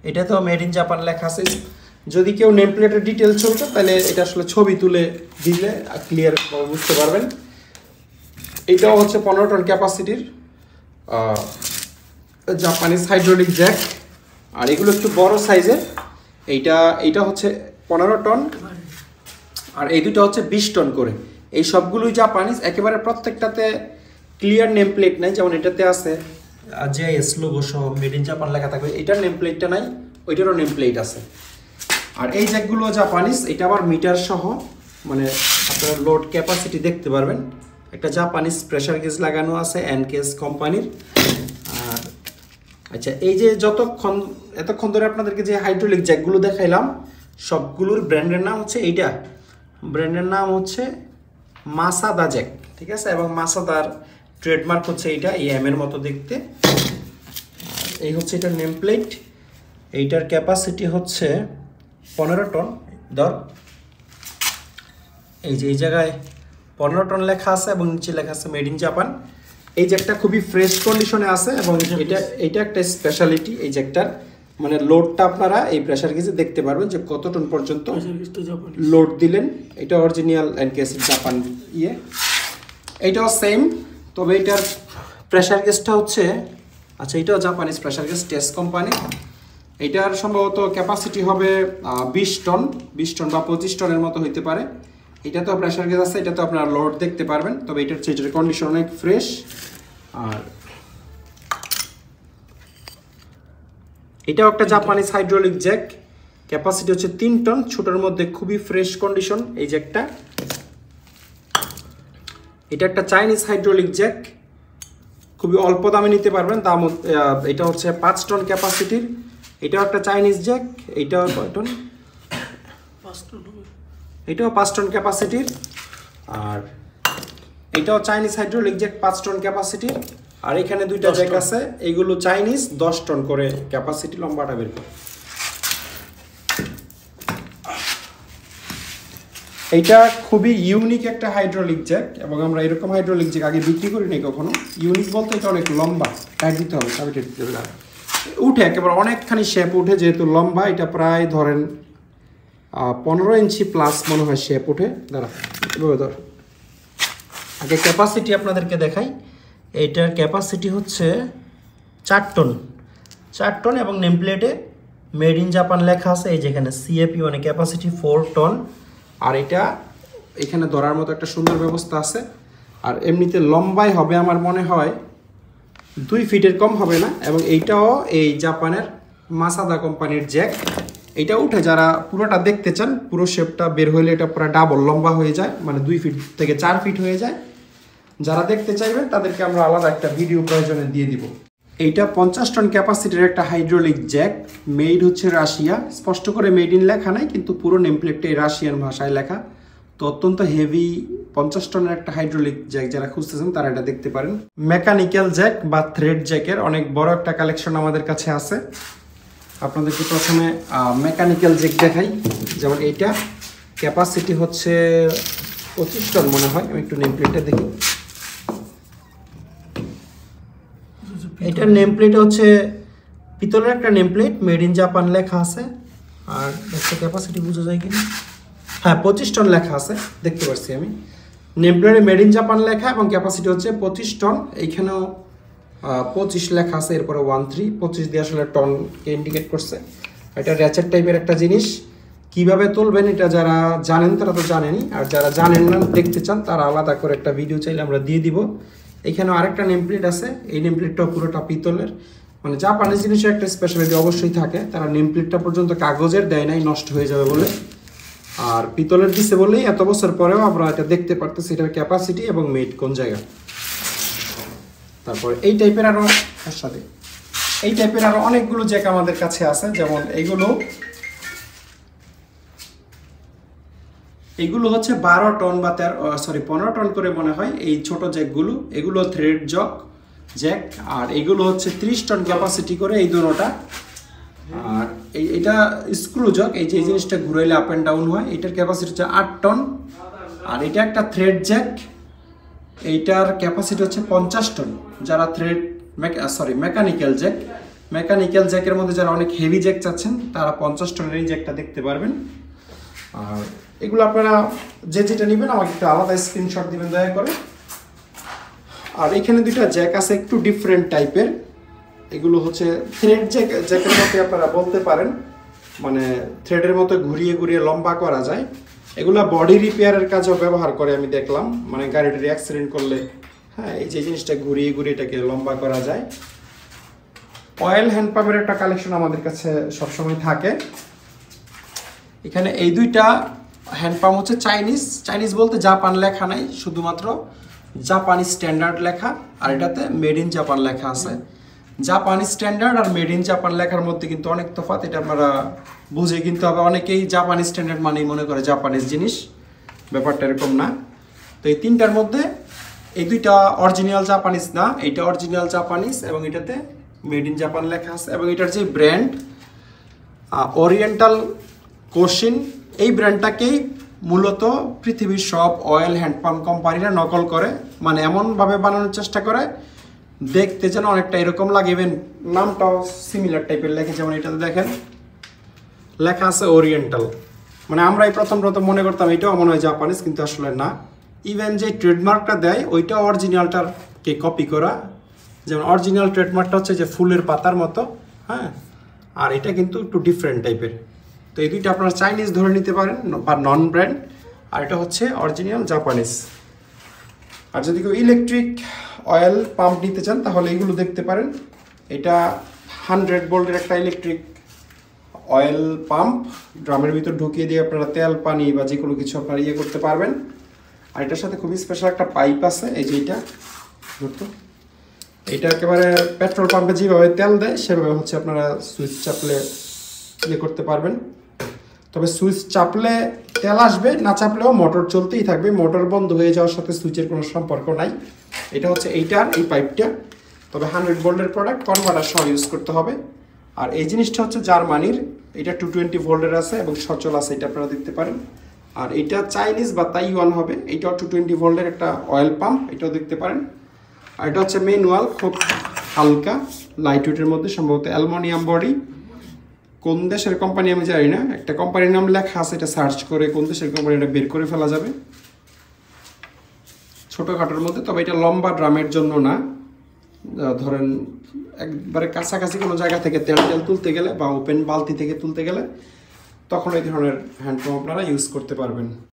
এটা তো মেড ইন জাপান লেখা আছে। যদি কেউ নেম প্লেটের ডিটেল চলতো তাহলে এটা আসলে ছবি তুলে দিলে ক্লিয়ার বুঝতে পারবেন। এইটাও হচ্ছে 15 টন ক্যাপাসিটির জাপানিজ হাইড্রোলিক জ্যাক। আর এগুলো একটু বড় সাইজের, এইটা হচ্ছে 15 টন, আর এই দুটো হচ্ছে 20 টন করে। এই সবগুলোই জাপানিজ, একেবারে প্রত্যেকটাতে ক্লিয়ার নেম প্লেট নাই। যেমন এটাতে আছে জেআইএস লোগো সহ মেড ইন জাপান লেখা থাকবে, এটার নেম প্লেটটা নাই, ওইটারও নেম প্লেট আছে। আর এই জ্যাকগুলো জাপানিজ, এটা আবার মিটার সহ, মানে আপনারা লোড ক্যাপাসিটি দেখতে পারবেন। একটা জাপানিজ প্রেসার গেজ লাগানো আছে এনকেস কোম্পানির। আর আচ্ছা, এই যে এতক্ষণ ধরে আপনাদেরকে যে হাইড্রোলিক জ্যাকগুলো দেখাইলাম সবগুলোর ব্র্যান্ডের নাম হচ্ছে এইটা, ব্র্যান্ডের নাম হচ্ছে মাসাদা জ্যাক, ঠিক আছে। এবং মাসাদার ট্রেডমার্ক হচ্ছে এইটা, এই এম এর মতো দেখতে। এই হচ্ছে এটার নেম প্লেট। এইটার ক্যাপাসিটি হচ্ছে 15 টন। ধর এই যে এই জায়গায় 15 টন লেখা আছে এবং নিচে লেখা আছে মেড ইন জাপান। এই জ্যাকটা খুবই ফ্রেশ কন্ডিশনে আছে এবং এটা একটা স্পেশালিটি এই জ্যাকটার, মানে লোডটা আপনারা এই প্রেসার গেজে দেখতে পারবেন যে কত টন পর্যন্ত লোড দিলেন। এটা অরিজিনাল এনকেএস জাপান ইয়ে, এইটাও সেম, তবে এটার প্রেসার গেজটা হচ্ছে আচ্ছা এটাও Japanese pressure gauge test company. এটার সম্ভবত ক্যাপাসিটি হবে 20 টন বা 25 টনের মতো হইতে পারে। এটা তো প্রেসার গেজ আছে, এটা তো আপনারা লোড দেখতে পারবেন, তবে এটার কন্ডিশন অনেক ফ্রেশ। আর এটাও একটা জাপানিজ হাইড্রোলিক জ্যাক, ক্যাপাসিটি হচ্ছে 3 টন, ছোটোর মধ্যে খুবই ফ্রেশ কন্ডিশন এই জ্যাকটা। এটা একটা চাইনিজ হাইড্রোলিক জ্যাক, খুবই অল্প দামে নিতে পারবেন। দাম এটা হচ্ছে 5 টন ক্যাপাসিটির। এটাও একটা চাইনিজ জ্যাক, এইটাও কয় টন? 5 টন হবে। এটাও 5 টন ক্যাপাসিটির। আর এটাও চাইনিজ হাইড্রোলিক জ্যাক 5 টন ক্যাপাসিটির। আর এখানে দুইটা জ্যাক আছে, এইগুলো চাইনিজ 10 টন করে ক্যাপাসিটি, লম্বাটা বের করে। এইটা খুবই ইউনিক একটা হাইড্রোলিক জ্যাক এবং আমরা এরকম হাইড্রোলিক জ্যাক আগে বিক্রি করি নাই কখনো। ইউনিক বলতে এটা অনেক লম্বা, টাইট দিতে হবে, চাবিটা দিতে হবে, উঠে একেবারে অনেকখানি শেপ উঠে, যেহেতু লম্বা। এটা প্রায় ধরেন 15 ইঞ্চি প্লাস মনে হয় শেপ উঠে। ধর আগে ক্যাপাসিটি আপনাদেরকে দেখাই। এইটার ক্যাপাসিটি হচ্ছে 4 টন এবং নেম প্লেটে মেড ইন জাপান লেখা আছে। এই যেখানে সিএপি মানে ক্যাপাসিটি 4 টন। আর এটা এখানে ধরার মতো একটা সুন্দর ব্যবস্থা আছে। আর এমনিতে লম্বাই হবে আমার মনে হয় 2 ফিটের কম হবে না। এবং এইটাও এই জাপানের মাসাদা কোম্পানির জ্যাক। এইটা উঠে যারা পুরোটা দেখতে চান, পুরো শেপটা বের হইলে এটা পুরো ডাবল লম্বা হয়ে যায়, মানে 2 ফিট থেকে 4 ফিট হয়ে যায়। যারা দেখতে চাইবেন তাদেরকে আমরা আলাদা একটা ভিডিও প্রয়োজনে দিয়ে দিব। এইটা 50 টন ক্যাপাসিটির একটা হাইড্রোলিক জ্যাক, মেড হচ্ছে রাশিয়া। স্পষ্ট করে মেড ইন লেখা নাই, কিন্তু পুরো নেমপ্লেটটাই রাশিয়ান ভাষায় লেখা। তো অত্যন্ত হেভি 50 টনের একটা হাইড্রোলিক জ্যাক যারা খুঁজতেছেন তারা এটা দেখতে পারেন। মেকানিক্যাল জ্যাক বা থ্রেড জ্যাকের অনেক বড় একটা কালেকশন আমাদের কাছে আছে। আপনাদেরকে প্রথমে মেকানিক্যাল জ্যাক দেখাই। যেমন এইটা ক্যাপাসিটি হচ্ছে 25 টন মনে হয়, আমি একটু নেমপ্লেটটা দেখি। এটার নেম প্লেট হচ্ছে পিতলের একটা name plate, made in Japan লেখা আছে। আর একটা ক্যাপাসিটি বোঝা যায় কিনা, হ্যাঁ 25 টন লেখা আছে, দেখতে পাচ্ছি আমি। নেম প্লেটে মেড ইন জাপান লেখা এবং ক্যাপাসিটি হচ্ছে 25 টন। এইখানেও 25 লেখা আছে, এরপরে 13 25 দিয়ে আসলে টনকে ইন্ডিকেট করছে। এটা র্যাচেট টাইপের একটা জিনিস। কিভাবে তুলবেন এটা যারা জানেন তারা তো জানেনই, আর যারা জানেন না দেখতে চান তারা আলাদা করে একটা ভিডিও চাইলে আমরা দিয়ে দিব। এখানে আরেকটা নেম প্লেট আছে, এই নেম প্লেটটাও পুরোটা পিতলের। মানে জাপানি জিনিসের একটা স্পেশালিটি অবশ্যই থাকে, তারা নেম প্লেটটা পর্যন্ত কাগজের দেয় নাই নষ্ট হয়ে যাবে বলে, আর পিতলের দিছে বলেই এত বছর পরেও আমরা এটা দেখতে পারতেছি এটার ক্যাপাসিটি এবং মেড কোন জায়গা। তারপর এই টাইপের আরো সাথে এই টাইপের আরো অনেকগুলো জ্যাক আমাদের কাছে আছে, যেমন এইগুলো হচ্ছে 12 টন বা 15 টন করে মনে হয় এই ছোট জ্যাকগুলো। এগুলো থ্রেড জ্যাক, আর এগুলো হচ্ছে 30 টন ক্যাপাসিটি করে এই দুটোটা। আর এটা স্ক্রু জ্যাক, এই যে এই জিনিসটা ঘুরাইলে আপ অ্যান্ড ডাউন হয়, এটার ক্যাপাসিটি হচ্ছে 8 টন। আর এটা একটা থ্রেড জ্যাক, এইটার ক্যাপাসিটি হচ্ছে 50 টন। যারা মেকানিক্যাল জ্যাকের মধ্যে যারা অনেক হেভি জ্যাক চাচ্ছেন তারা 50 টনের এই জ্যাকটা দেখতে পারবেন। আর এগুলো আপনারা যেটা নেবেন আমাকে একটু আলাদা স্ক্রিনশট দিবেন দয়া করে। আর এখানে দুইটা জ্যাক আছে একটু ডিফারেন্ট টাইপের, এগুলো হচ্ছে থ্রেড জ্যাকের মতো আপনারা বলতে পারেন, মানে থ্রেডের মতো ঘুরিয়ে ঘুরিয়ে লম্বা করা যায়। এগুলা বডি রিপেয়ারের কাজেও ব্যবহার করে আমি দেখলাম, মানে গাড়িটার অ্যাক্সিডেন্ট করলে হ্যাঁ এই যে জিনিসটা ঘুরিয়ে ঘুরিয়ে এটাকে লম্বা করা যায়। অয়েল হ্যান্ড পাম্পের একটা কালেকশন আমাদের কাছে সবসময় থাকে। এখানে এই দুইটা হ্যান্ড পাম্প হচ্ছে চাইনিজ বলতে জাপান লেখা নাই, শুধুমাত্র জাপানি স্ট্যান্ডার্ড লেখা, আর এটাতে মেড ইন জাপান লেখা আছে। জাপানি স্ট্যান্ডার্ড আর মেড ইন জাপান লেখার মধ্যে কিন্তু অনেক তফাৎ, এটা আপনারা বুঝে কিনতে হবে। অনেকেই জাপানি স্ট্যান্ডার্ড মানেই মনে করে জাপানিজ জিনিস, ব্যাপারটা এরকম না। তো এই তিনটার মধ্যে এই দুইটা অরিজিনাল জাপানিজ না, এইটা অরিজিনাল জাপানিজ এবং এটাতে মেড ইন জাপান লেখা আছে। এবং এটার যে ব্র্যান্ড ওরিয়েন্টাল কোশিন, এই ব্র্যান্ডটাকেই মূলত পৃথিবীর সব অয়েল হ্যান্ড পাম্প কোম্পানিরা নকল করে, মানে এমনভাবে বানানোর চেষ্টা করে দেখতে যেন অনেকটা এরকম লাগে। ইভেন নামটাও সিমিলার টাইপের লেখে, যেমন এটাতে দেখেন লেখা আছে ওরিয়েন্টাল, মানে আমরাই প্রথম মনে করতাম এটাও মনে হয় জাপানিজ, কিন্তু আসলে না। ইভেন যে ট্রেডমার্কটা দেয় ওইটা অরিজিনালটাকে কপি করা, যেমন অরিজিনাল ট্রেডমার্কটা হচ্ছে যে ফুলের পাতার মতো, হ্যাঁ, আর এটা কিন্তু একটু ডিফারেন্ট টাইপের। তো এই দুইটা আপনারা চাইনিজ ধরে নিতে পারেন বা নন ব্র্যান্ড, আর এটা হচ্ছে অরিজিনাল জাপানিজ। আর যদি কেউ ইলেকট্রিক অয়েল পাম্প নিতে চান তাহলে এইগুলো দেখতে পারেন। এটা 100 ভোল্টের একটা ইলেকট্রিক অয়েল পাম্প, ড্রামের ভিতর ঢুকিয়ে দিয়ে আপনারা তেল পানি বা যে কোনো কিছু আপনারা ইয়ে করতে পারবেন। আর এটার সাথে খুবই স্পেশাল একটা পাইপ আছে, এই যে এটা একেবারে পেট্রোল পাম্পে যেভাবে তেল দেয় সেভাবে হচ্ছে আপনারা সুইচ চাপলে ইয়ে করতে পারবেন। তবে সুইচ চাপলে তেল আসবে, না চাপলেও মোটর চলতেই থাকবে, মোটর বন্ধ হয়ে যাওয়ার সাথে সুইচের কোনো সম্পর্ক নাই। এটা হচ্ছে এইটার এই পাইপটা, তবে 100 ভোল্টের প্রোডাক্ট, কনভার্টার সহ ইউজ করতে হবে। আর এই জিনিসটা হচ্ছে জার্মানির, এটা 220 ভোল্টের আছে এবং সচল আছে, এটা আপনারা দেখতে পারেন। আর এটা চাইনিজ বা তাইওয়ান হবে, এটাও 220 ভোল্টের একটা অয়েল পাম্প, এটাও দেখতে পারেন। আর এটা হচ্ছে ম্যানুয়াল, খুব হালকা লাইট ওয়েটের মধ্যে, সম্ভবত অ্যালুমিনিয়াম বডি। কোন দেশের কোম্পানি আমি জানি না, একটা কোম্পানির নাম লেখা আছে, এটা সার্চ করে কোন দেশের কোম্পানি এটা বের করে ফেলা যাবে। ছোটোখাটোর মধ্যে, তবে এটা লম্বা ড্রামের জন্য না, ধরেন একবারে কাছাকাছি কোনো জায়গা থেকে তেল তুলতে গেলে বা ওপেন বালতি থেকে তুলতে গেলে তখন এই ধরনের হ্যান্ড পাম্প আপনারা ইউজ করতে পারবেন।